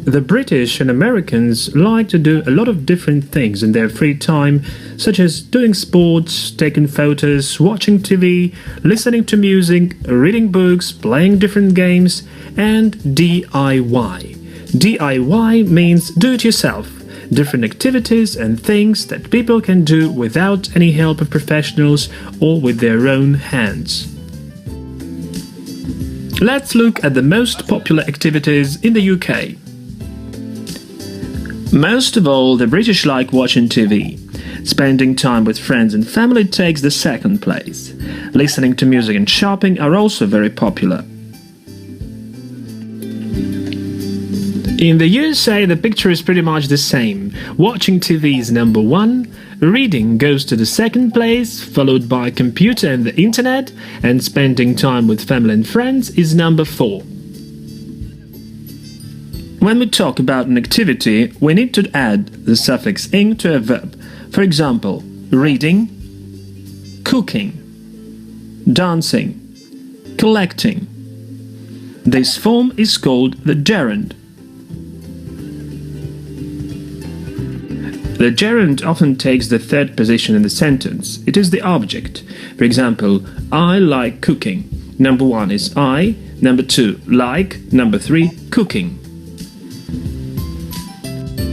The British and Americans like to do a lot of different things in their free time, such as doing sports, taking photos, watching TV, listening to music, reading books, playing different games, and DIY. DIY means do-it-yourself, different activities and things that people can do without any help of professionals or with their own hands. Let's look at the most popular activities in the UK. Most of all, the British like watching TV. Spending time with friends and family takes the second place. Listening to music and shopping are also very popular. In the USA, the picture is pretty much the same. Watching TV is number one, reading goes to the second place, followed by computer and the internet, and spending time with family and friends is number 4. When we talk about an activity, we need to add the suffix ing to a verb. For example, reading, cooking, dancing, collecting. This form is called the gerund. The gerund often takes the third position in the sentence. It is the object. For example, I like cooking. Number 1 is I, number 2 like, number 3 cooking.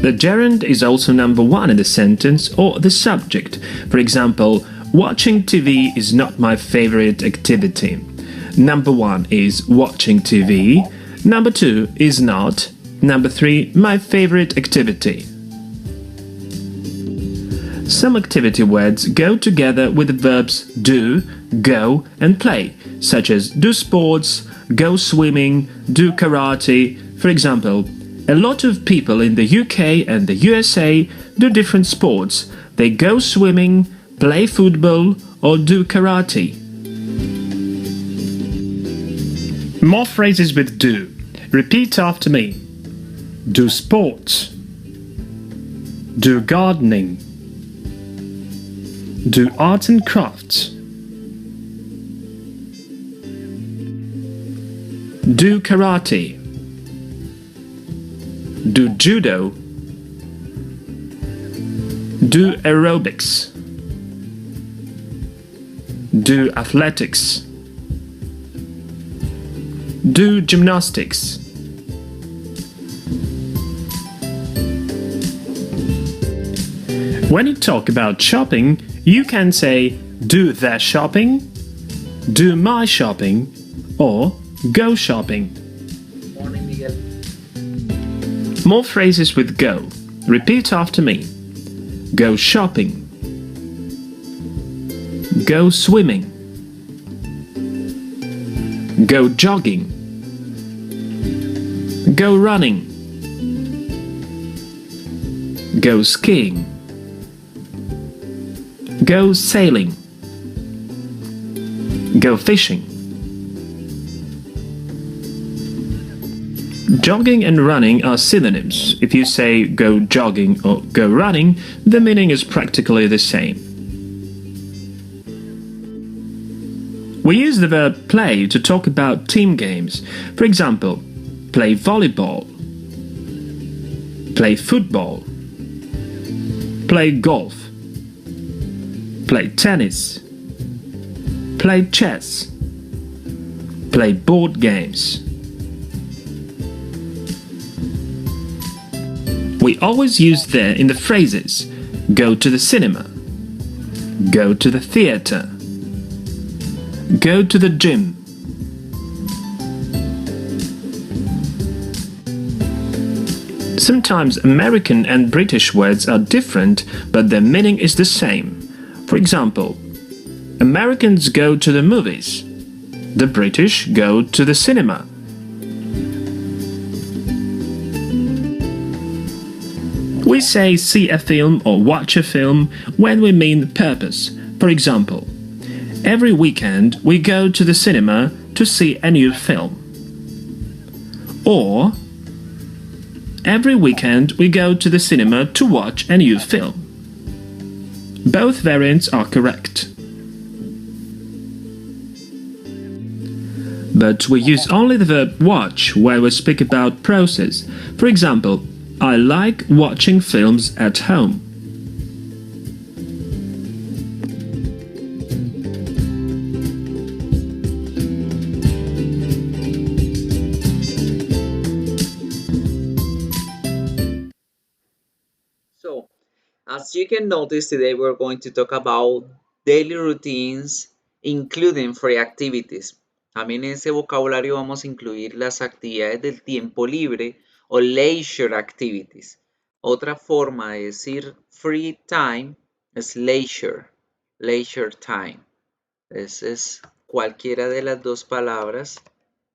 The gerund is also number 1 in the sentence or the subject. For example, watching TV is not my favorite activity. Number 1 is watching TV. Number 2 is not. Number 3, my favorite activity. Some activity words go together with the verbs do, go and play, such as do sports, go swimming, do karate. For example, a lot of people in the UK and the USA do different sports. They go swimming, play football or do karate. More phrases with do. Repeat after me. Do sports. Do gardening. Do arts and crafts. Do karate. Do judo. Do aerobics. Do athletics. Do gymnastics. When you talk about shopping, you can say do their shopping, do my shopping, or go shopping. Morning, Miguel. More phrases with go. Repeat after me. Go shopping. Go swimming. Go jogging. Go running. Go skiing. Go sailing. Go fishing. Jogging and running are synonyms. If you say go jogging or go running, the meaning is practically the same. We use the verb play to talk about team games. For example, play volleyball, play football, play golf, play tennis, play chess, play board games. We always use there in the phrases go to the cinema, go to the theater, go to the gym. Sometimes American and British words are different, but their meaning is the same. For example, Americans go to the movies, the British go to the cinema. We say see a film or watch a film when we mean purpose. For example, every weekend we go to the cinema to see a new film. Or, every weekend we go to the cinema to watch a new film. Both variants are correct. but we use only the verb watch where we speak about process. For example, I like watching films at home. So, as you can notice, today we're going to talk about daily routines, including free activities. También en ese vocabulario vamos a incluir las actividades del tiempo libre o leisure activities. Otra forma de decir free time es leisure time. Es cualquiera de las dos palabras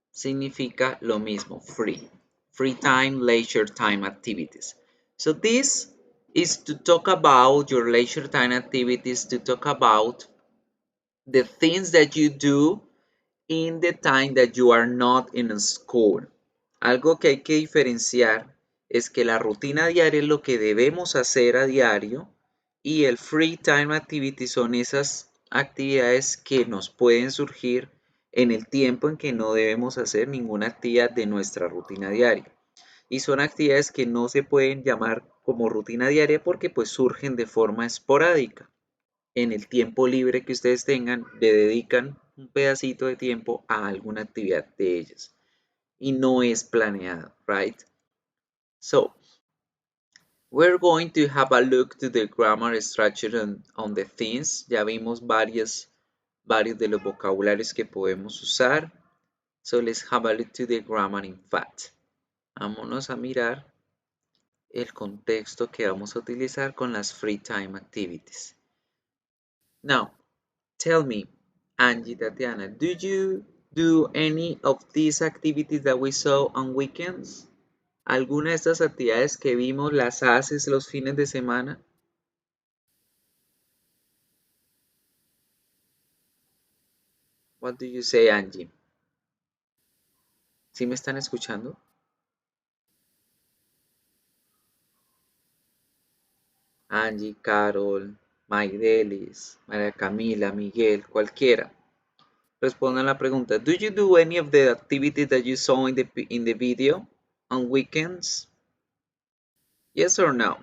significa lo mismo, free time, leisure time activities. So this is to talk about your leisure time activities, to talk about the things that you do in the time that you are not in school. Algo que hay que diferenciar es que la rutina diaria es lo que debemos hacer a diario y el free time activity son esas actividades que nos pueden surgir en el tiempo en que no debemos hacer ninguna actividad de nuestra rutina diaria. Y son actividades que no se pueden llamar como rutina diaria porque pues surgen de forma esporádica. En el tiempo libre que ustedes tengan, le dedican un pedacito de tiempo a alguna actividad de ellas. Y no es planeado, right? So, we're going to have a look to the grammar structure on the things. Ya vimos varios de los vocabularios que podemos usar. So, let's have a look to the grammar in fact. Vámonos a mirar el contexto que vamos a utilizar con las free time activities. Now, tell me, Angie, Tatiana, do you do any of these activities that we saw on weekends? ¿Alguna de estas actividades que vimos las haces los fines de semana? What do you say, Angie? ¿Sí me están escuchando? Angie, Carol, Maidelis, María Camila, Miguel, cualquiera. Respondan la pregunta. Do you do any of the activities that you saw in the video on weekends? Yes or no?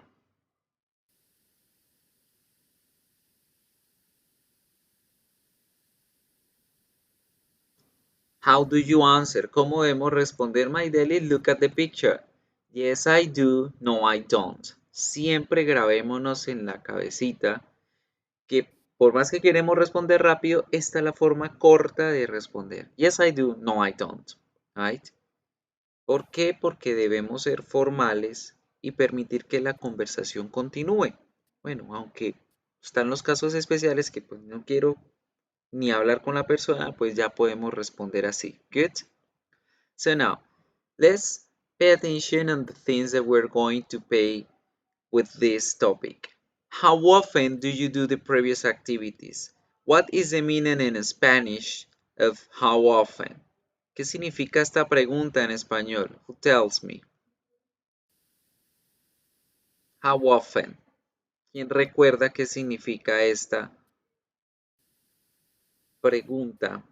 How do you answer? ¿Cómo debemos responder, Maideli? Look at the picture. Yes, I do. No, I don't. Siempre grabémonos en la cabecita que por más que queremos responder rápido, esta es la forma corta de responder. Yes, I do. No, I don't. Right? ¿Por qué? Porque debemos ser formales y permitir que la conversación continúe. Bueno, aunque están los casos especiales que pues no quiero ni hablar con la persona, pues ya podemos responder así. Good? So now, let's pay attention on the things that we're going to pay with this topic. How often do you do the previous activities? What is the meaning in Spanish of how often? ¿Qué significa esta pregunta en español? Who tells me? How often? ¿Quién recuerda qué significa esta pregunta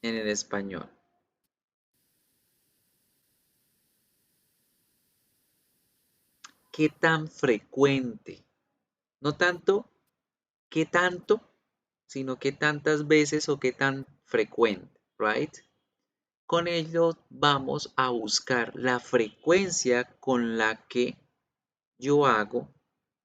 en el español? ¿Qué tan frecuente? No tanto qué tanto, sino qué tantas veces o qué tan frecuente, right? Con ello vamos a buscar la frecuencia con la que yo hago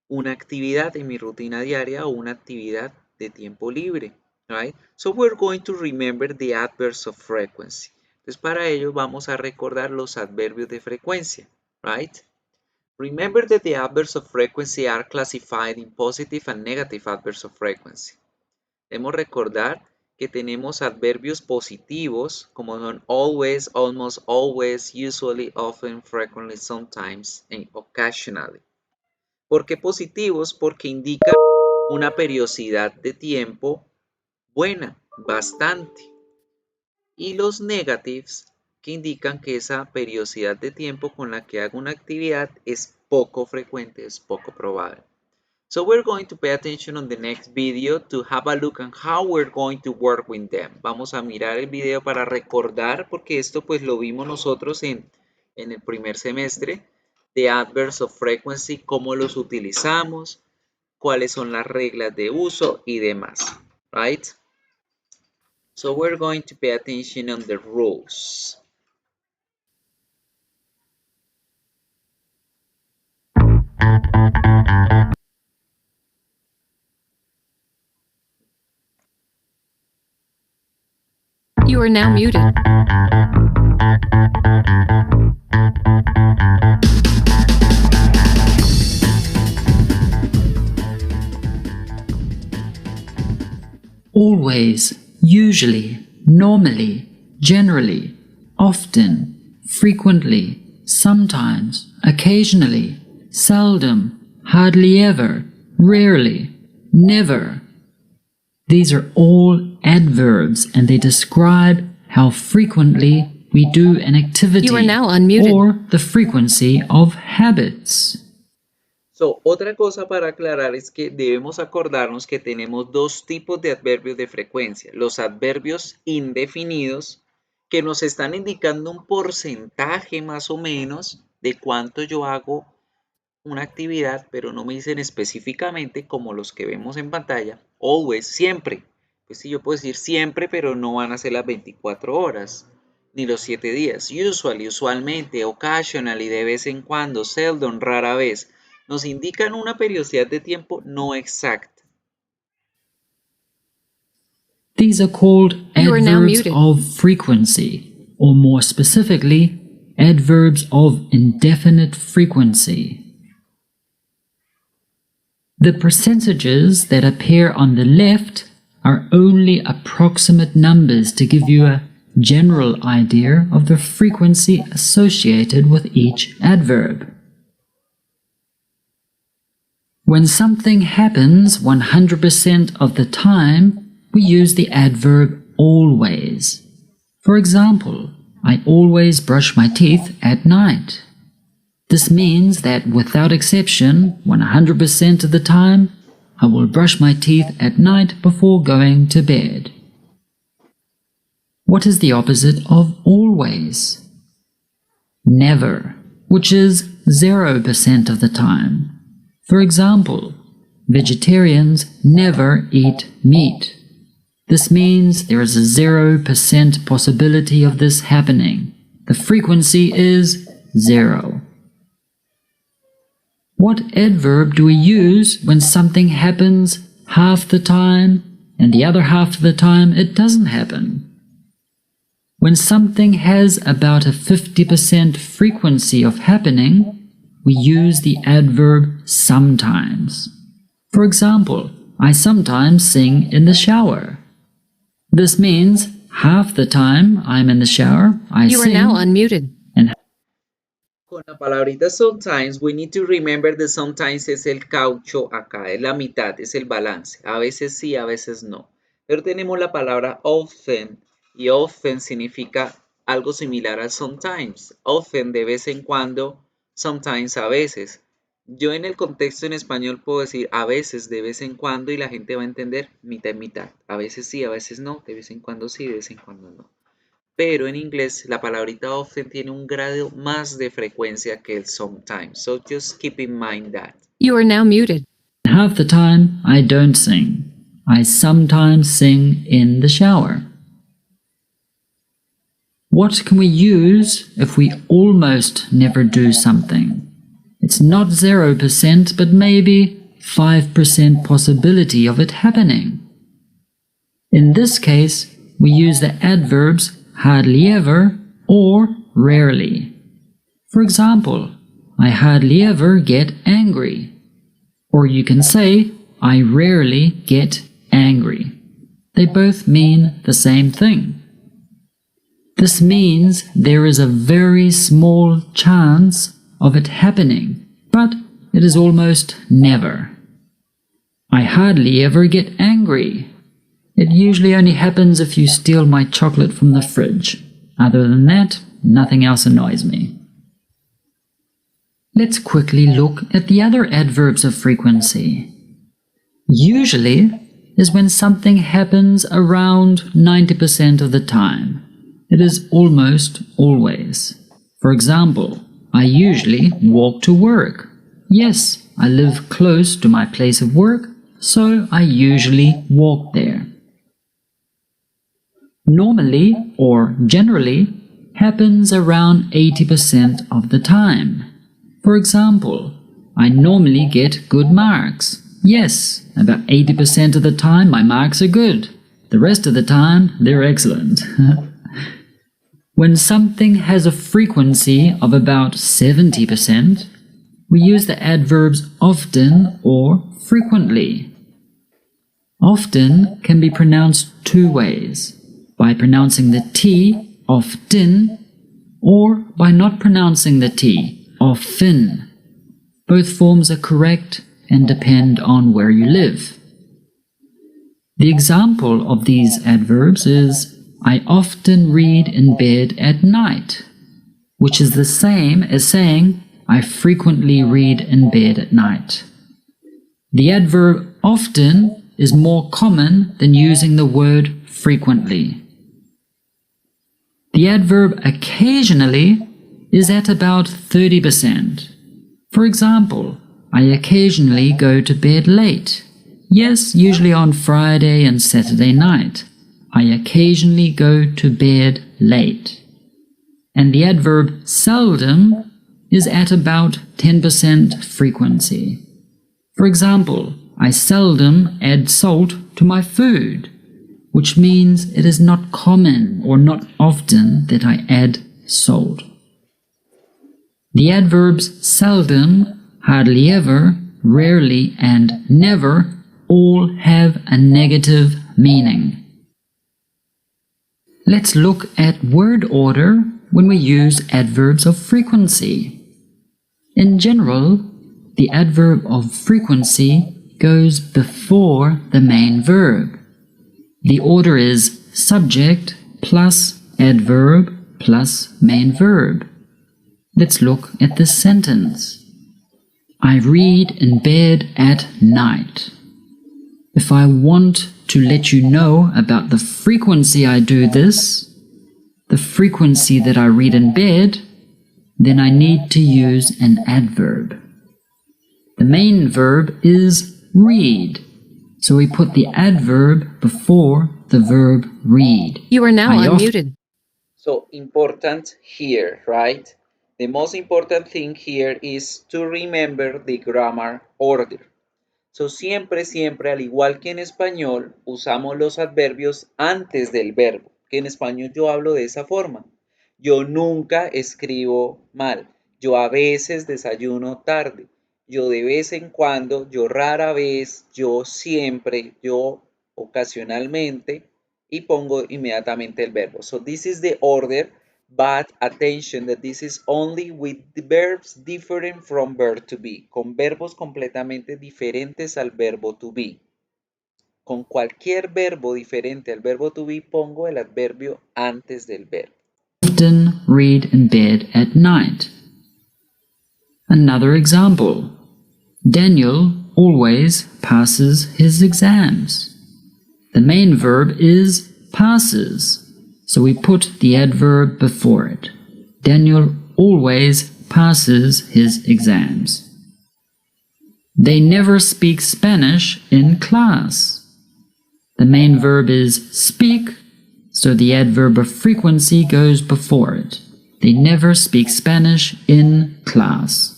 una actividad en mi rutina diaria o una actividad de tiempo libre, right? So we're going to remember the adverbs of frequency. Entonces para ello vamos a recordar los adverbios de frecuencia, right? Remember that the adverbs of frequency are classified in positive and negative adverbs of frequency. Debemos recordar que tenemos adverbios positivos como son always, almost always, usually, often, frequently, sometimes, and occasionally. ¿Por qué positivos? Porque indican una periodicidad de tiempo buena, bastante. Y los negatives que indican que esa periodicidad de tiempo con la que hago una actividad es poco frecuente, es poco probable. So we're going to pay attention on the next video to have a look on how we're going to work with them. Vamos a mirar el video para recordar, porque esto pues lo vimos nosotros en el primer semestre, de adverbs of frequency, cómo los utilizamos, cuáles son las reglas de uso y demás, right? So we're going to pay attention on the rules. You are now muted. Always, usually, normally, generally, often, frequently, sometimes, occasionally, seldom, hardly ever, rarely, never. These are all adverbs and they describe how frequently we do an activity You are now unmuted. or the frequency of habits. So, otra cosa para aclarar es que debemos acordarnos que tenemos dos tipos de adverbios de frecuencia. Los adverbios indefinidos, que nos están indicando un porcentaje más o menos de cuánto yo hago una actividad, pero no me dicen específicamente como los que vemos en pantalla. Always, siempre. Pues sí, yo puedo decir siempre, pero no van a ser las 24 horas, ni los 7 días. Usually, usualmente, occasionally, de vez en cuando, seldom, rara vez. Nos indican una periodicidad de tiempo no exacta. These are called You are now adverbs muted. of frequency, or more specifically, adverbs of indefinite frequency. The percentages that appear on the left are only approximate numbers to give you a general idea of the frequency associated with each adverb. When something happens 100% of the time, we use the adverb always. For example, I always brush my teeth at night. This means that without exception, 100% of the time, I will brush my teeth at night before going to bed. What is the opposite of always? Never, which is 0% of the time. For example, vegetarians never eat meat. This means there is a 0% possibility of this happening. The frequency is 0. What adverb do we use when something happens half the time and the other half of the time it doesn't happen? When something has about a 50% frequency of happening, we use the adverb sometimes. For example, I sometimes sing in the shower. This means half the time I'm in the shower, I You are sing. now unmuted. Con la palabrita sometimes, we need to remember that sometimes es el caucho acá, es la mitad, es el balance. A veces sí, a veces no. Pero tenemos la palabra often, y often significa algo similar a sometimes. Often, de vez en cuando, sometimes, a veces. Yo en el contexto en español puedo decir a veces, de vez en cuando, y la gente va a entender mitad y mitad. A veces sí, a veces no, de vez en cuando sí, de vez en cuando no. Pero en inglés la palabrita often tiene un grado más de frecuencia que el sometimes. So just keep in mind that. You are now muted. Half the time I don't sing. I sometimes sing in the shower. What can we use if we almost never do something? It's not 0%, but maybe 5% possibility of it happening. In this case, we use the adverbs hardly ever or rarely. For example, I hardly ever get angry. Or you can say, I rarely get angry. They both mean the same thing. This means there is a very small chance of it happening, but it is almost never. I hardly ever get angry. It usually only happens if you steal my chocolate from the fridge. Other than that, nothing else annoys me. Let's quickly look at the other adverbs of frequency. Usually is when something happens around 90% of the time. It is almost always. For example, I usually walk to work. Yes, I live close to my place of work, so I usually walk there. Normally or generally happens around 80% of the time. For example, I normally get good marks. Yes, about 80% of the time my marks are good. The rest of the time they're excellent. When something has a frequency of about 70%, we use the adverbs often or frequently. Often can be pronounced two ways, by pronouncing the T, often, or by not pronouncing the T, often. Both forms are correct and depend on where you live. The example of these adverbs is, I often read in bed at night, which is the same as saying, I frequently read in bed at night. The adverb often is more common than using the word frequently. The adverb occasionally is at about 30%. For example, I occasionally go to bed late. Yes, usually on Friday and Saturday night. I occasionally go to bed late. And the adverb seldom is at about 10% frequency. For example, I seldom add salt to my food, which means it is not common or not often that I add salt. The adverbs seldom, hardly ever, rarely, and never all have a negative meaning. Let's look at word order when we use adverbs of frequency. In general, the adverb of frequency goes before the main verb. The order is subject plus adverb plus main verb. Let's look at this sentence. I read in bed at night. If I want to let you know about the frequency I do this, the frequency that I read in bed, then I need to use an adverb. The main verb is read, so we put the adverb before the verb read. You are now I unmuted. So important here, right? The most important thing here is to remember the grammar order. So siempre, al igual que en español, usamos los adverbios antes del verbo, que en español yo hablo de esa forma. Yo nunca escribo mal. Yo a veces desayuno tarde. Yo de vez en cuando, yo rara vez, yo siempre, yo ocasionalmente, y pongo inmediatamente el verbo. So this is the order, but attention that this is only with the verbs different from verb to be, con verbos completamente diferentes al verbo to be. Con cualquier verbo diferente al verbo to be pongo el adverbio antes del verbo. Often read in bed at night. Another example. Daniel always passes his exams. The main verb is passes, so we put the adverb before it. Daniel always passes his exams. They never speak Spanish in class. The main verb is speak, so the adverb of frequency goes before it. They never speak Spanish in class.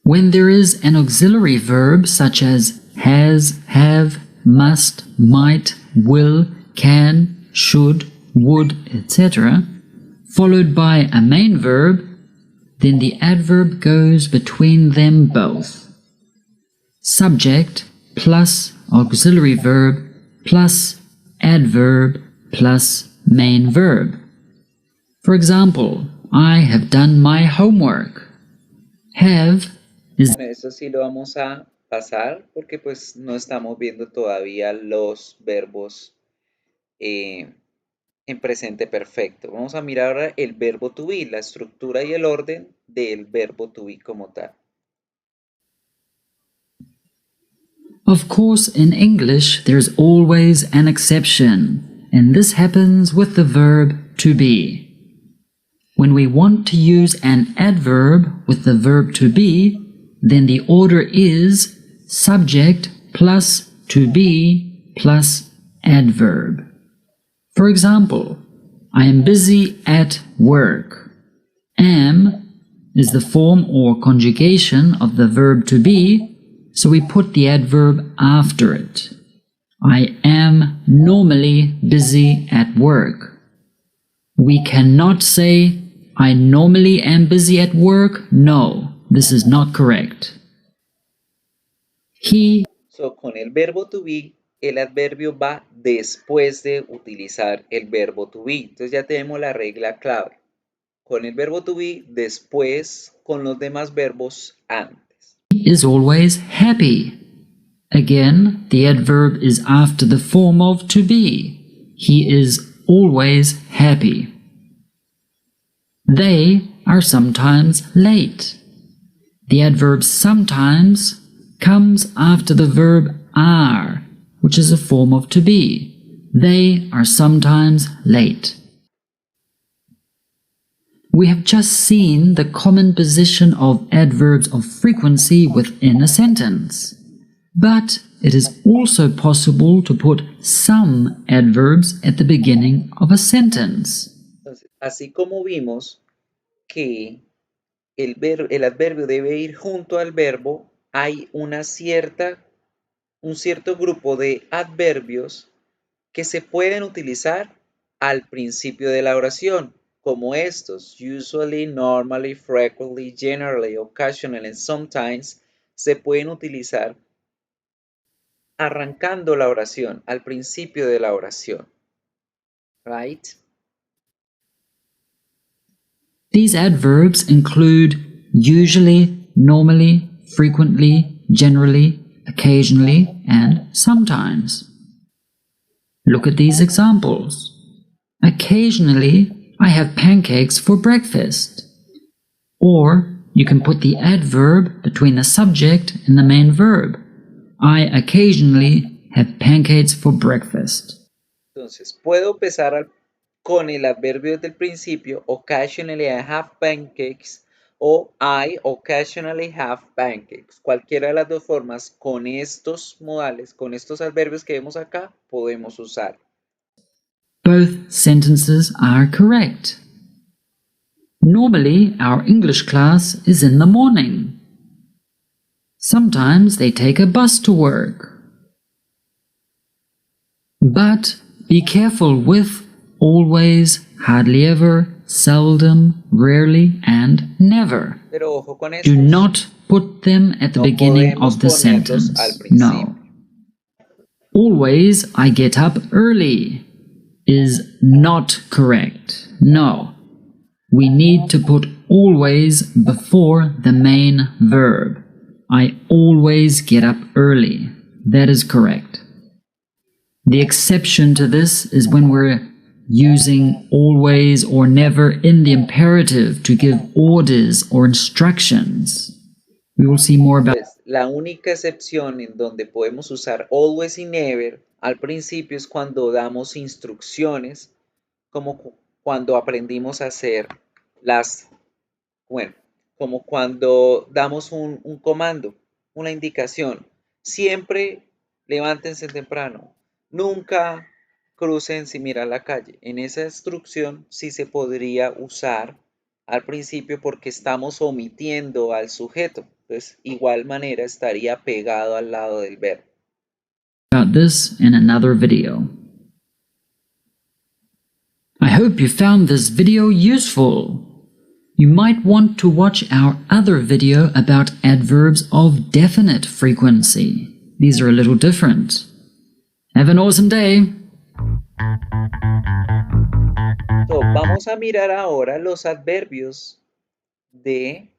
When there is an auxiliary verb such as has, have, must, might, will, can, should, would, etc., followed by a main verb, then the adverb goes between them both. Subject plus auxiliary verb plus adverb plus main verb. For example, I have done my homework. Have is Eso sí lo vamos a pasar porque pues no estamos viendo todavía los verbos en presente perfecto. Vamos a mirar ahora el verbo to be, la estructura y el orden del verbo to be como tal. Of course, in English, there's always an exception, and this happens with the verb to be. When we want to use an adverb with the verb to be, then the order is subject plus to be plus adverb. For example, I am busy at work. Am is the form or conjugation of the verb to be, so we put the adverb after it. I am normally busy at work. We cannot say, I normally am busy at work. No, this is not correct. He So, con el verbo to be, el adverbio va después de utilizar el verbo to be. Entonces ya tenemos la regla clave. Con el verbo to be, después, con los demás verbos, antes. is always happy. Again, the adverb is after the form of to be. He is always happy. They are sometimes late. The adverb sometimes comes after the verb are, which is a form of to be. They are sometimes late. We have just seen the common position of adverbs of frequency within a sentence. But it is also possible to put some adverbs at the beginning of a sentence. Entonces, así como vimos que el adverbio debe ir junto al verbo, hay un cierto grupo de adverbios que se pueden utilizar al principio de la oración, como estos: usually, normally, frequently, generally, occasionally, and sometimes, se pueden utilizar arrancando la oración, al principio de la oración. Right? These adverbs include usually, normally, frequently, generally, occasionally, and sometimes. Look at these examples. Occasionally, I have pancakes for breakfast. Or you can put the adverb between the subject and the main verb. I occasionally have pancakes for breakfast. Entonces, puedo empezar con el adverbio desde el principio: occasionally I have pancakes, o I occasionally have pancakes. Cualquiera de las dos formas, con estos modales, con estos adverbios que vemos acá, podemos usar. Both sentences are correct. Normally, our English class is in the morning. Sometimes they take a bus to work. But be careful with always, hardly ever, seldom, rarely, and never. Pero ojo con Do estos. not put them at the No beginning podemos of the ponerlos sentence. al principio. No. Always I get up early is not correct. No. We need to put always before the main verb. I always get up early. That is correct. The exception to this is when we're using always or never in the imperative to give orders or instructions. We will see more about Pues, la única excepción en donde podemos usar always y never al principio es cuando damos instrucciones, como cuando aprendimos a hacer como cuando damos un comando, una indicación. Siempre levántense temprano, nunca crucen sin mirar la calle. En esa instrucción sí se podría usar al principio porque estamos omitiendo al sujeto. Entonces, igual manera estaría pegado al lado del verbo. this in another video. I hope you found this video useful. You might want to watch our other video about adverbs of definite frequency. These are a little different. Have an awesome day! So, vamos a mirar ahora los adverbios de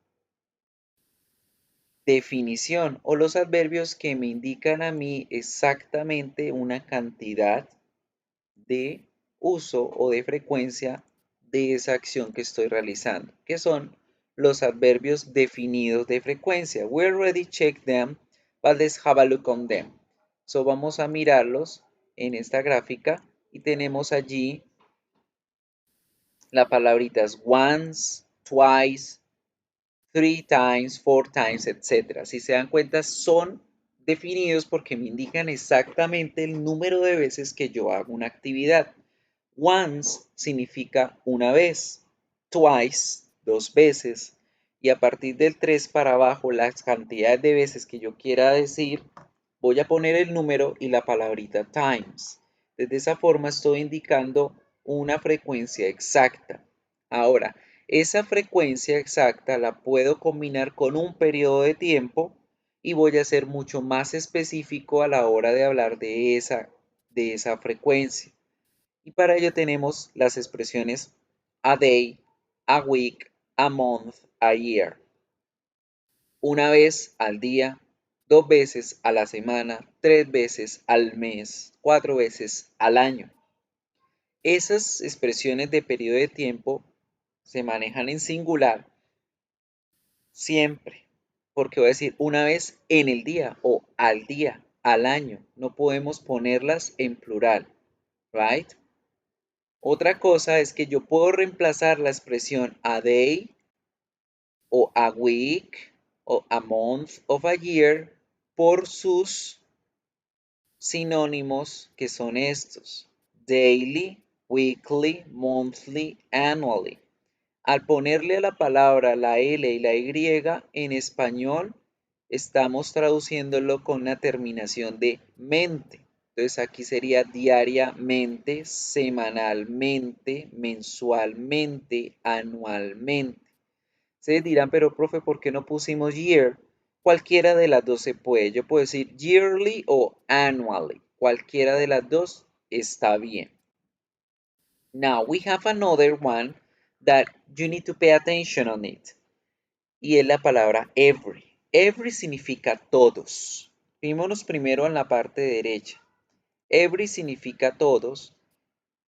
definición o los adverbios que me indican a mí exactamente una cantidad de uso o de frecuencia de esa acción que estoy realizando, que son los adverbios definidos de frecuencia. We already checked them, but let's have a look on them. So vamos a mirarlos en esta gráfica y tenemos allí las palabritas once, twice, three times, four times, etc. Si se dan cuenta, son definidos porque me indican exactamente el número de veces que yo hago una actividad. Once significa una vez, twice, dos veces, y a partir del 3 para abajo, las cantidades de veces que yo quiera decir, voy a poner el número y la palabrita times. De esa forma estoy indicando una frecuencia exacta. Ahora, esa frecuencia exacta la puedo combinar con un periodo de tiempo y voy a ser mucho más específico a la hora de hablar de esa frecuencia. Y para ello tenemos las expresiones a day, a week, a month, a year. Una vez al día, dos veces a la semana, tres veces al mes, cuatro veces al año. Esas expresiones de periodo de tiempo se manejan en singular siempre, porque voy a decir una vez en el día o al día, al año. No podemos ponerlas en plural, right? Otra cosa es que yo puedo reemplazar la expresión a day o a week o a month of a year por sus sinónimos que son estos: daily, weekly, monthly, annually. Al ponerle a la palabra la L y la Y en español, estamos traduciéndolo con la terminación de mente. Entonces aquí sería diariamente, semanalmente, mensualmente, anualmente. Ustedes dirán, pero profe, ¿por qué no pusimos year? Cualquiera de las dos se puede. Yo puedo decir yearly o annually. Cualquiera de las dos está bien. Now we have another one that you need to pay attention on it. Y es la palabra every. Every significa todos. Fijémonos primero en la parte derecha. Every significa todos.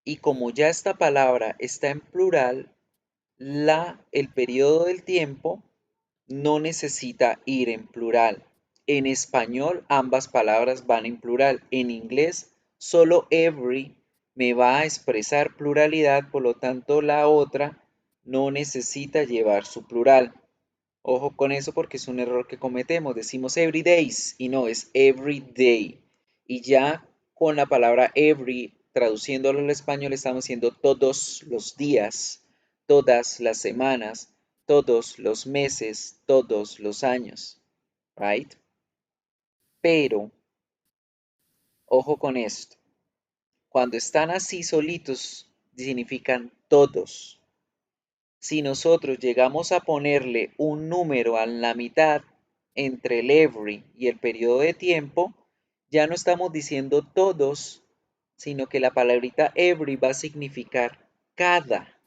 Y como ya esta palabra está en plural, el periodo del tiempo no necesita ir en plural. En español ambas palabras van en plural. En inglés solo every me va a expresar pluralidad, por lo tanto la otra no necesita llevar su plural. Ojo con eso porque es un error que cometemos. Decimos every days y no, es every day. Y ya con la palabra every, traduciéndolo al español, estamos diciendo todos los días, todas las semanas, todos los meses, todos los años. Right? Pero, ojo con esto. Cuando están así solitos, significan todos. Si nosotros llegamos a ponerle un número a la mitad entre el every y el periodo de tiempo, ya no estamos diciendo todos, sino que la palabrita every va a significar cada.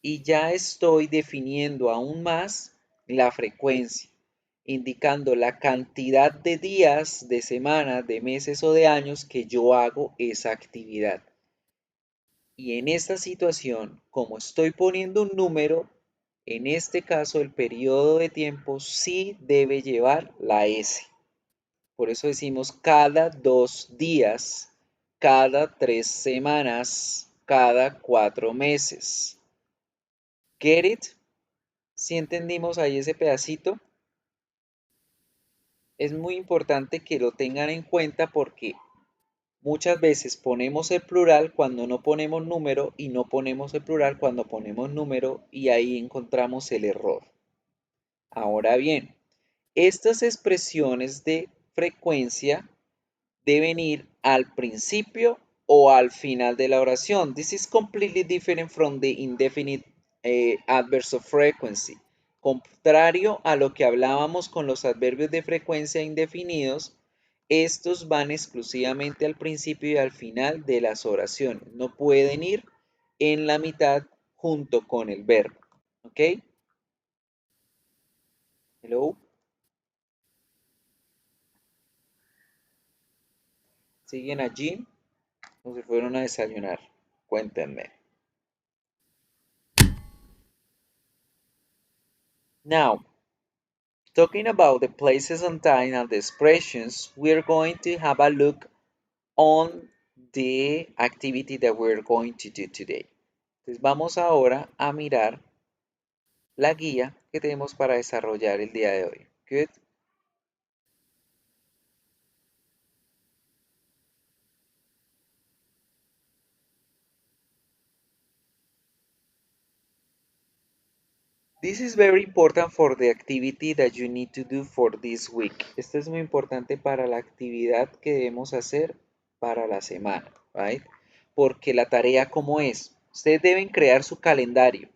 Y ya estoy definiendo aún más la frecuencia, indicando la cantidad de días, de semanas, de meses o de años que yo hago esa actividad. Y en esta situación, como estoy poniendo un número, en este caso el periodo de tiempo sí debe llevar la S. Por eso decimos cada 2 días, cada 3 semanas, cada 4 meses. ¿Get it? ¿Sí entendimos ahí ese pedacito? Es muy importante que lo tengan en cuenta porque muchas veces ponemos el plural cuando no ponemos número y no ponemos el plural cuando ponemos número y ahí encontramos el error. Ahora bien, estas expresiones de frecuencia deben ir al principio o al final de la oración. This is completely different from the indefinite adverbs of frequency. Contrario a lo que hablábamos con los adverbios de frecuencia indefinidos, estos van exclusivamente al principio y al final de las oraciones. No pueden ir en la mitad junto con el verbo. ¿Ok? Hello. ¿Siguen allí o se fueron a desayunar? Cuéntenme. Now, Talking about the places and time and the expressions, we're going to have a look on the activity that we're going to do today. Entonces vamos ahora a mirar la guía que tenemos para desarrollar el día de hoy. Good. This is very important for the activity that you need to do for this week. Esto es muy importante para la actividad que debemos hacer para la semana, right? Porque la tarea, ¿cómo es? Ustedes deben crear su calendario.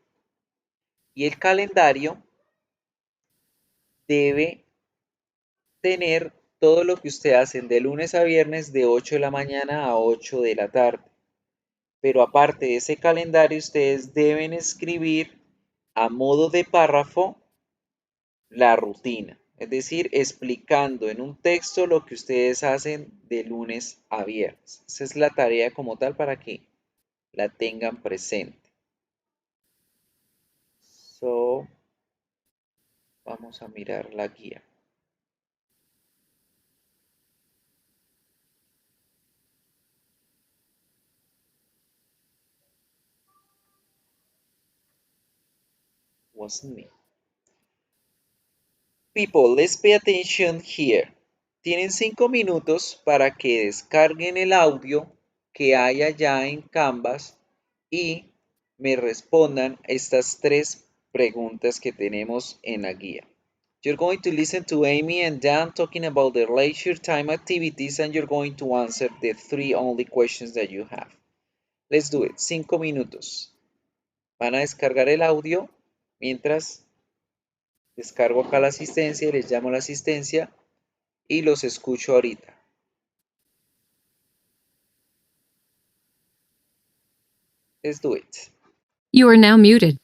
Y el calendario debe tener todo lo que ustedes hacen de lunes a viernes de 8 de la mañana a 8 de la tarde. Pero aparte de ese calendario, ustedes deben escribir a modo de párrafo la rutina, es decir, explicando en un texto lo que ustedes hacen de lunes a viernes. Esa es la tarea como tal para que la tengan presente. So, vamos a mirar la guía. Wasn't me. People, let's pay attention here. Tienen 5 minutos para que descarguen el audio que hay allá en Canvas y me respondan estas 3 preguntas que tenemos en la guía. You're going to listen to Amy and Dan talking about their leisure time activities and you're going to answer the 3 only questions that you have. Let's do it. 5 minutos. Van a descargar el audio mientras descargo acá la asistencia y les llamo a la asistencia y los escucho ahorita. Let's do it. You are now muted.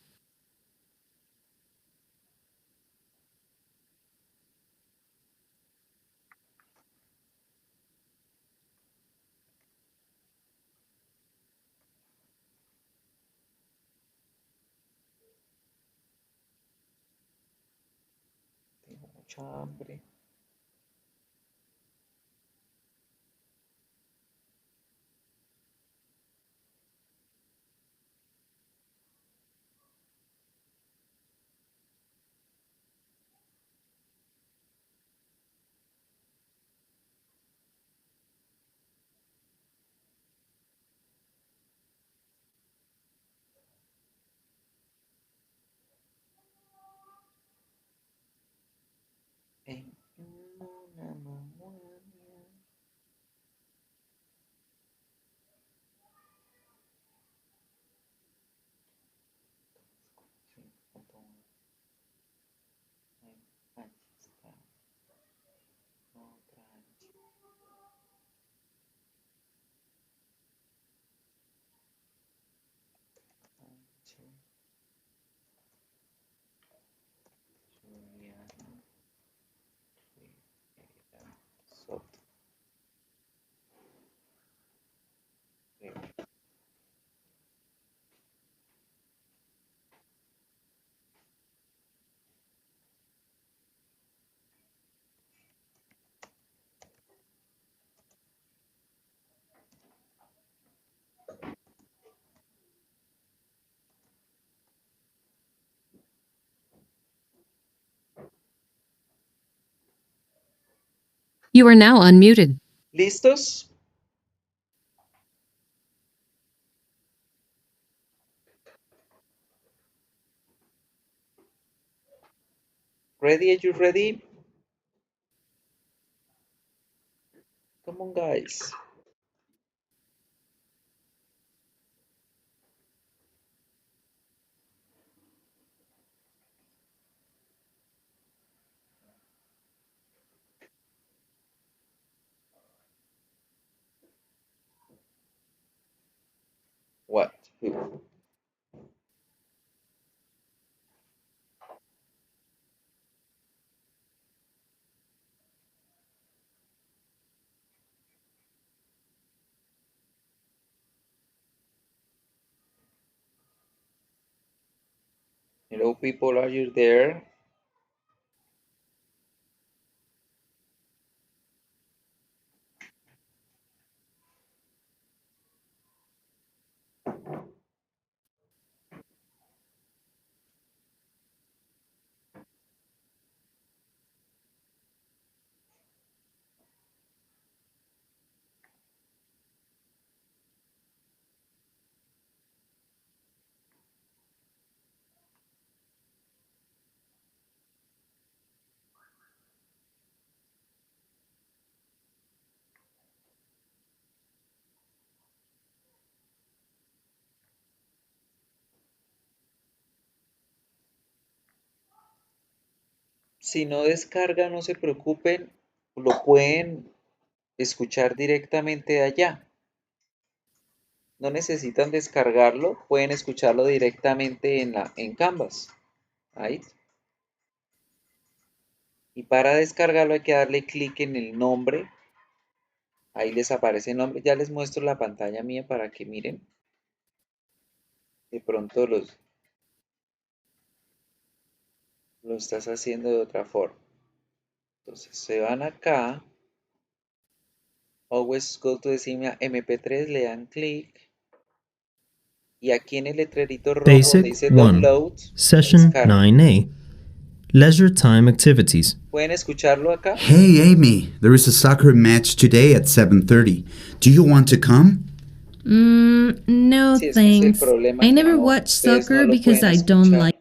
Tengo mucha hambre. En una mañana. You are now unmuted. ¿Listos? Ready? Are you ready? Come on, guys. What? Who? Hello, people. Are you there? Si no descarga, no se preocupen, lo pueden escuchar directamente de allá. No necesitan descargarlo, pueden escucharlo directamente en Canvas. Ahí. Y para descargarlo hay que darle clic en el nombre. Ahí les aparece el nombre. Ya les muestro la pantalla mía para que miren. De pronto lo estás haciendo de otra forma. Entonces se van acá. Always go to the MP3, le dan clic. Y aquí en el letrerito rojo donde Basic dice 1, Download, Session descarga. 9A, Leisure Time Activities. ¿Pueden escucharlo acá? Hey, Amy, there is a soccer match today at 7:30. Do you want to come? No Sí, es que es el thanks. problema I que never no, watch ustedes no soccer lo because pueden I don't escuchar. like.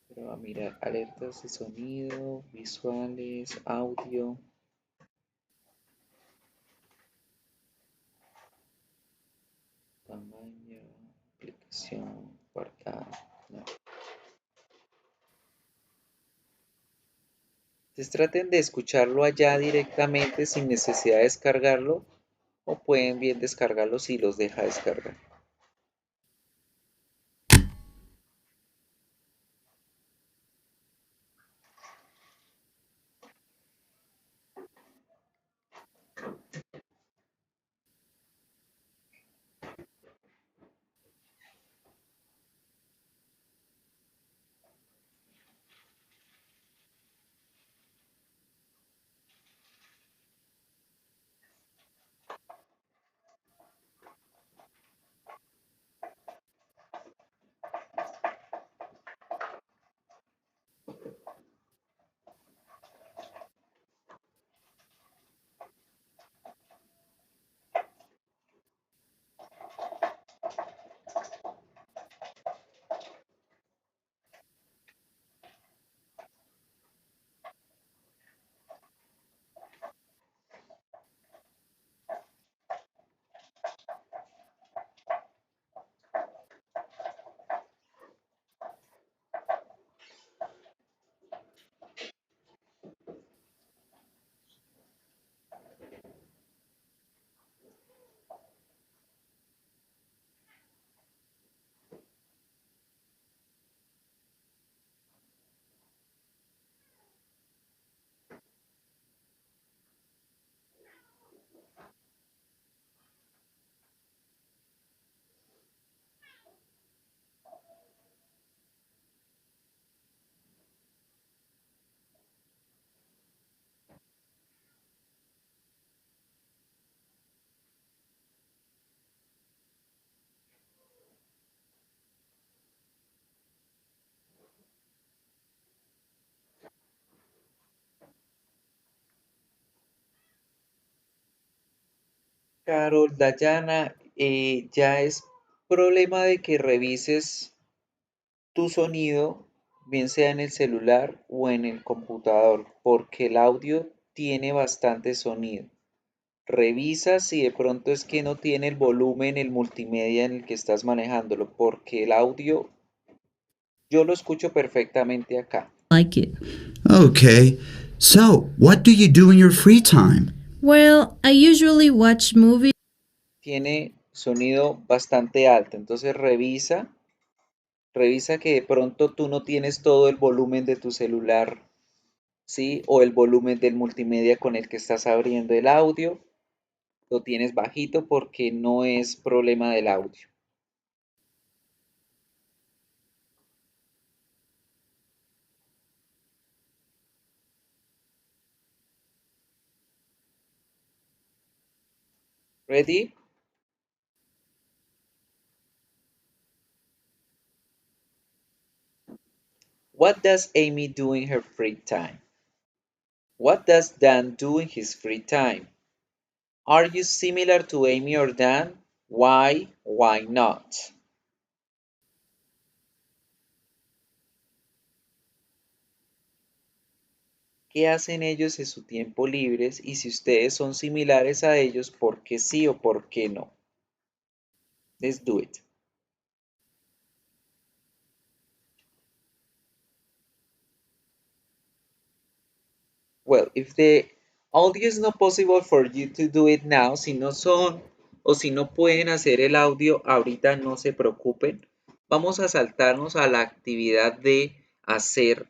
Pero va a mirar alertas de sonido, visuales, audio. Tamaño, aplicación, guardar. No. Entonces traten de escucharlo allá directamente sin necesidad de descargarlo, o pueden bien descargarlo si los deja descargar. Carol, Dayana, ya es problema de que revises tu sonido, bien sea en el celular o en el computador, porque el audio tiene bastante sonido. Revisa si de pronto es que no tiene el volumen, el multimedia en el que estás manejándolo, porque el audio yo lo escucho perfectamente acá. Like it. Okay. So, what do you do in your free time? Well, I usually watch movies. Tiene sonido bastante alto, entonces revisa que de pronto tú no tienes todo el volumen de tu celular, ¿sí? O el volumen del multimedia con el que estás abriendo el audio, lo tienes bajito porque no es problema del audio. Ready? What does Amy do in her free time? What does Dan do in his free time? Are you similar to Amy or Dan? Why? Why not? ¿Qué hacen ellos en su tiempo libre? Y si ustedes son similares a ellos, ¿por qué sí o por qué no? Let's do it. Well, if the audio is not possible for you to do it now, si no son o si no pueden hacer el audio ahorita, no se preocupen. Vamos a saltarnos a la actividad de hacer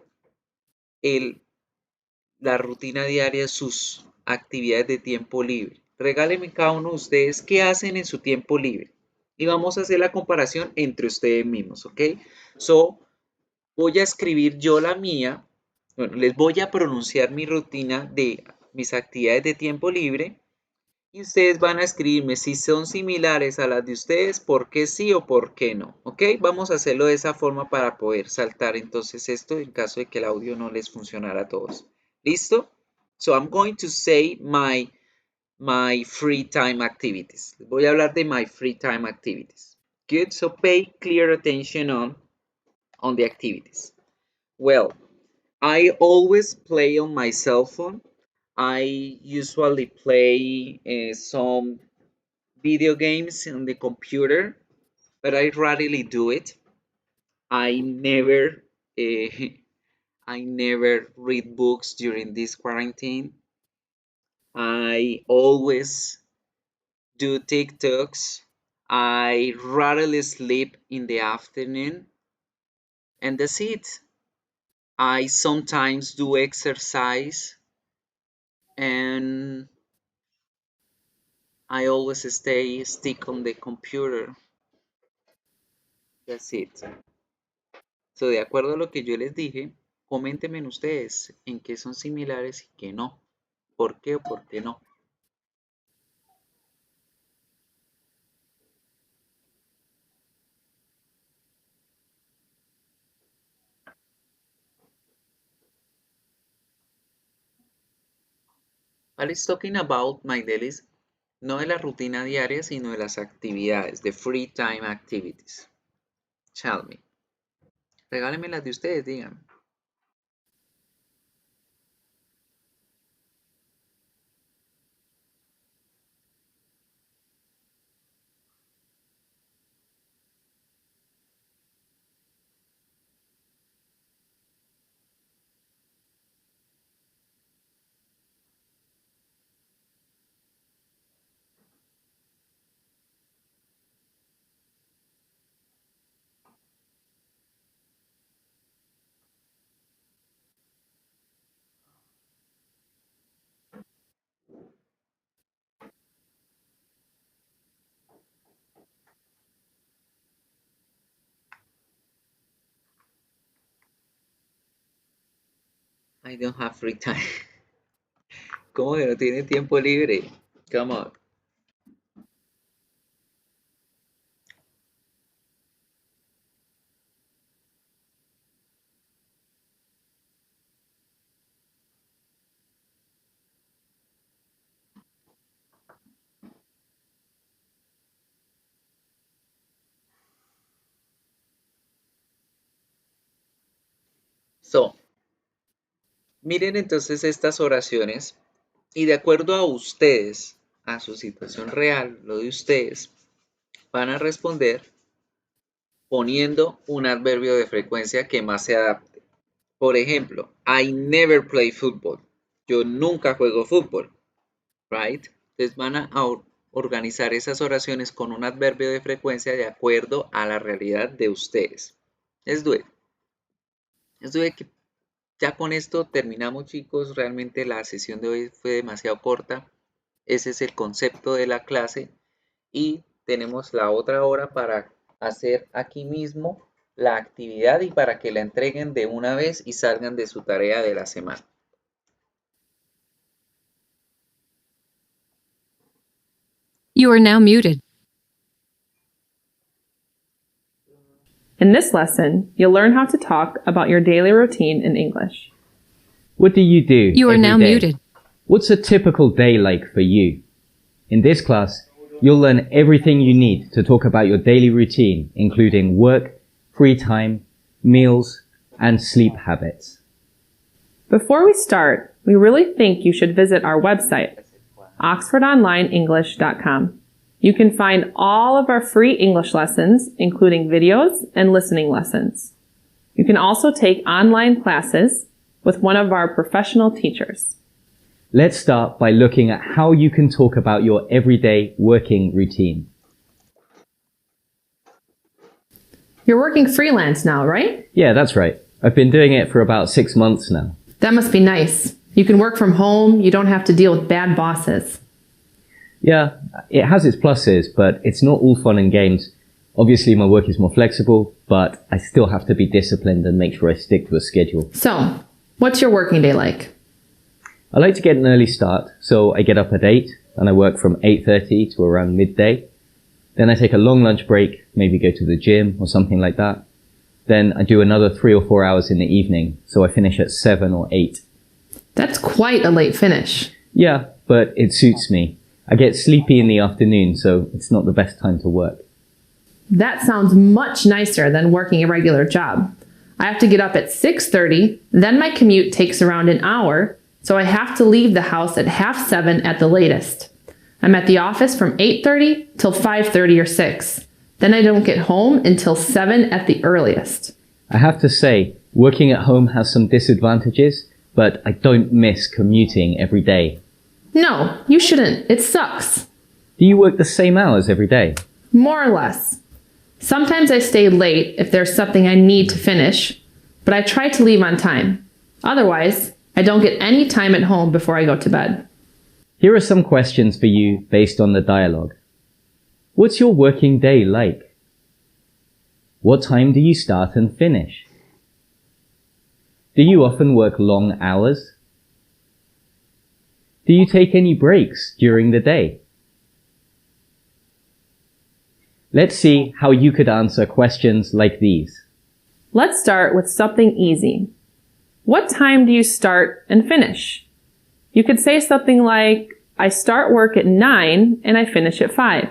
la rutina diaria de sus actividades de tiempo libre. Regálenme cada uno de ustedes qué hacen en su tiempo libre. Y vamos a hacer la comparación entre ustedes mismos, ¿ok? So, voy a escribir yo la mía. Bueno, les voy a pronunciar mi rutina de mis actividades de tiempo libre. Y ustedes van a escribirme si son similares a las de ustedes, por qué sí o por qué no. ¿Ok? Vamos a hacerlo de esa forma para poder saltar entonces esto en caso de que el audio no les funcionara a todos. ¿Listo? So I'm going to say my free time activities. Voy a hablar de my free time activities. Good. So pay clear attention on the activities. Well, I always play on my cell phone. I usually play some video games on the computer, but I rarely do it. I never, uh, I never read books during this quarantine. I always do TikToks. I rarely sleep in the afternoon, and that's it. I sometimes do exercise, and I always stick on the computer. That's it. So, de acuerdo a lo que yo les dije, coméntenme ustedes en qué son similares y qué no. ¿Por qué o por qué no? I was talking about my dailies, no de la rutina diaria, sino de las actividades, de free time activities. Tell me. Regálenme las de ustedes, digan. I don't have free time. ¿Cómo que no tiene tiempo libre? Come on. So, miren entonces estas oraciones y de acuerdo a ustedes, a su situación real, lo de ustedes, van a responder poniendo un adverbio de frecuencia que más se adapte. Por ejemplo, I never play football. Yo nunca juego fútbol. Right? Entonces van a organizar esas oraciones con un adverbio de frecuencia de acuerdo a la realidad de ustedes. Let's do it. Let's do it. Ya con esto terminamos, chicos. Realmente la sesión de hoy fue demasiado corta. Ese es el concepto de la clase. Y tenemos la otra hora para hacer aquí mismo la actividad y para que la entreguen de una vez y salgan de su tarea de la semana. You are now muted. In this lesson, you'll learn how to talk about your daily routine in English. What do you do? You are every now day? muted. What's a typical day like for you? In this class, you'll learn everything you need to talk about your daily routine, including work, free time, meals, and sleep habits. Before we start, we really think you should visit our website, oxfordonlineenglish.com. You can find all of our free English lessons, including videos and listening lessons. You can also take online classes with one of our professional teachers. Let's start by looking at how you can talk about your everyday working routine. You're working freelance now, right? Yeah, that's right. I've been doing it for about 6 months now. That must be nice. You can work from home, you don't have to deal with bad bosses. Yeah, it has its pluses, but it's not all fun and games. Obviously, my work is more flexible, but I still have to be disciplined and make sure I stick to a schedule. So, what's your working day like? I like to get an early start, so I get up at 8 and I work from 8:30 to around midday. Then I take a long lunch break, maybe go to the gym or something like that. Then I do another 3 or 4 hours in the evening, so I finish at 7 or 8. That's quite a late finish. Yeah, but it suits me. I get sleepy in the afternoon, so it's not the best time to work. That sounds much nicer than working a regular job. I have to get up at 6:30, then my commute takes around an hour, so I have to leave the house at 6:30 at the latest. I'm at the office from 8:30 till 5:30 or 6. Then I don't get home until 7 at the earliest. I have to say, working at home has some disadvantages, but I don't miss commuting every day. No, you shouldn't. It sucks. Do you work the same hours every day? More or less. Sometimes I stay late if there's something I need to finish, but I try to leave on time. Otherwise, I don't get any time at home before I go to bed. Here are some questions for you based on the dialogue. What's your working day like? What time do you start and finish? Do you often work long hours? Do you take any breaks during the day? Let's see how you could answer questions like these. Let's start with something easy. What time do you start and finish? You could say something like, I start work at 9 and I finish at 5.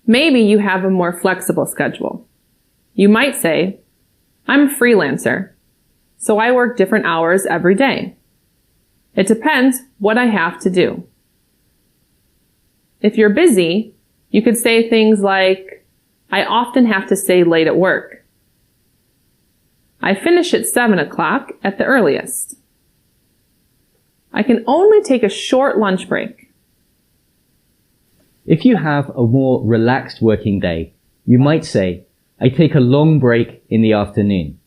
Maybe you have a more flexible schedule. You might say, I'm a freelancer, so I work different hours every day. It depends what I have to do. If you're busy, you could say things like, I often have to stay late at work. I finish at 7 o'clock at the earliest. I can only take a short lunch break. If you have a more relaxed working day, you might say, I take a long break in the afternoon.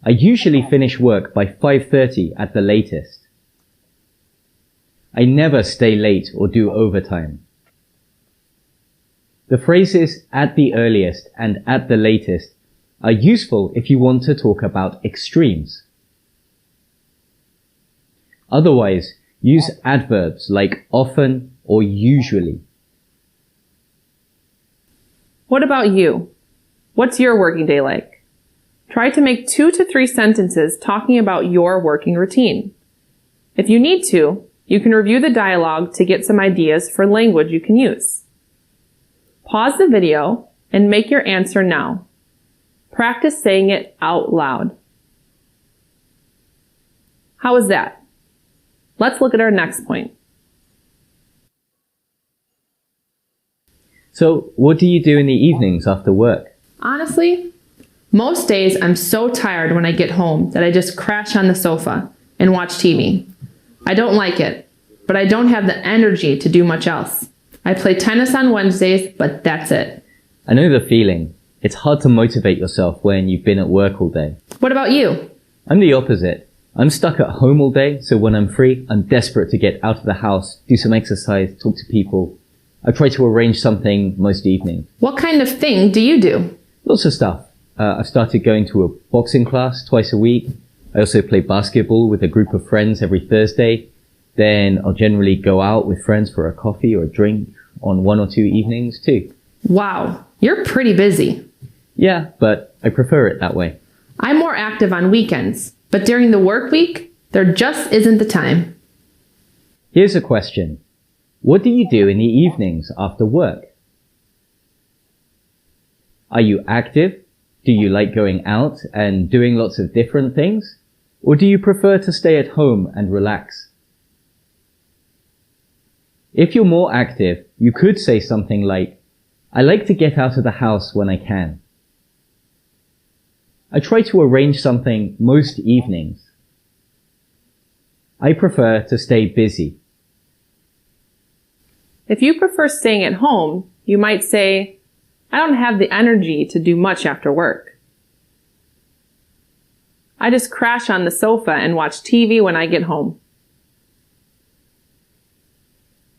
I usually finish work by 5:30 at the latest. I never stay late or do overtime. The phrases at the earliest and at the latest are useful if you want to talk about extremes. Otherwise, use adverbs like often or usually. What about you? What's your working day like? Try to make 2 to 3 sentences talking about your working routine. If you need to, you can review the dialogue to get some ideas for language you can use. Pause the video and make your answer now. Practice saying it out loud. How is that? Let's look at our next point. So, what do you do in the evenings after work? Honestly, most days I'm so tired when I get home that I just crash on the sofa and watch TV. I don't like it, but I don't have the energy to do much else. I play tennis on Wednesdays, but that's it. I know the feeling. It's hard to motivate yourself when you've been at work all day. What about you? I'm the opposite. I'm stuck at home all day, so when I'm free, I'm desperate to get out of the house, do some exercise, talk to people. I try to arrange something most evenings. What kind of thing do you do? Lots of stuff. I've started going to a boxing class twice a week. I also play basketball with a group of friends every Thursday. Then I'll generally go out with friends for a coffee or a drink on 1 or 2 evenings too. Wow, you're pretty busy. Yeah, but I prefer it that way. I'm more active on weekends, but during the work week, there just isn't the time. Here's a question. What do you do in the evenings after work? Are you active? Do you like going out and doing lots of different things? Or do you prefer to stay at home and relax? If you're more active, you could say something like, I like to get out of the house when I can. I try to arrange something most evenings. I prefer to stay busy. If you prefer staying at home, you might say, I don't have the energy to do much after work. I just crash on the sofa and watch TV when I get home.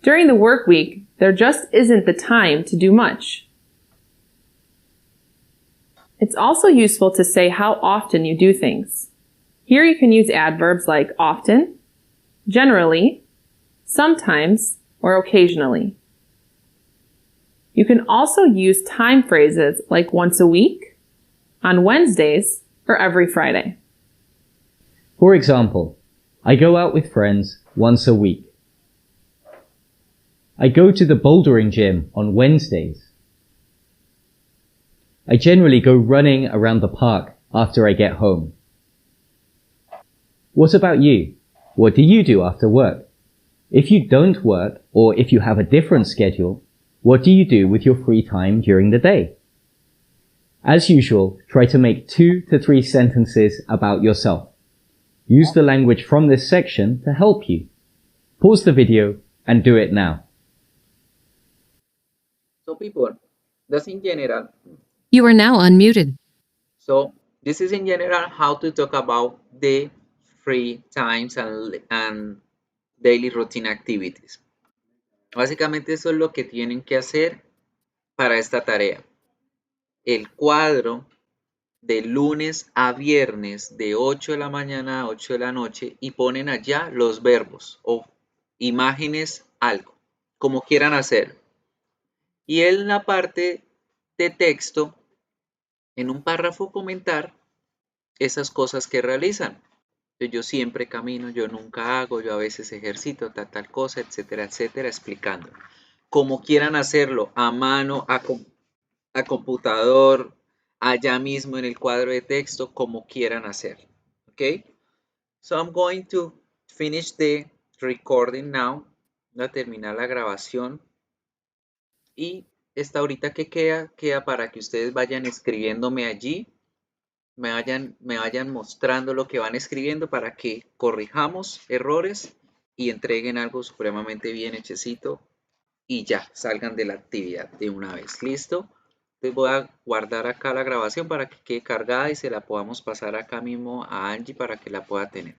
During the work week, there just isn't the time to do much. It's also useful to say how often you do things. Here you can use adverbs like often, generally, sometimes, or occasionally. You can also use time phrases like once a week, on Wednesdays, or every Friday. For example, I go out with friends once a week. I go to the bouldering gym on Wednesdays. I generally go running around the park after I get home. What about you? What do you do after work? If you don't work, or if you have a different schedule, what do you do with your free time during the day? As usual, try to make 2 to 3 sentences about yourself. Use the language from this section to help you. Pause the video and do it now. So people, that's in general. You are now unmuted. So this is in general how to talk about the free times and daily routine activities. Básicamente eso es lo que tienen que hacer para esta tarea. El cuadro de lunes a viernes de 8 de la mañana a 8 de la noche y ponen allá los verbos o imágenes, algo, como quieran hacerlo. Y en la parte de texto, en un párrafo comentar esas cosas que realizan. Yo siempre camino, yo nunca hago, yo a veces ejercito, tal cosa, etcétera, etcétera, explicando. Como quieran hacerlo, a mano, a computador, allá mismo en el cuadro de texto, como quieran hacerlo. ¿Ok? So I'm going to finish the recording now. Voy a terminar la grabación. Y esta ahorita que queda para que ustedes vayan escribiéndome allí. Me vayan mostrando lo que van escribiendo para que corrijamos errores y entreguen algo supremamente bien hechecito y ya salgan de la actividad de una vez. ¿Listo? Entonces voy a guardar acá la grabación para que quede cargada y se la podamos pasar acá mismo a Angie para que la pueda tener.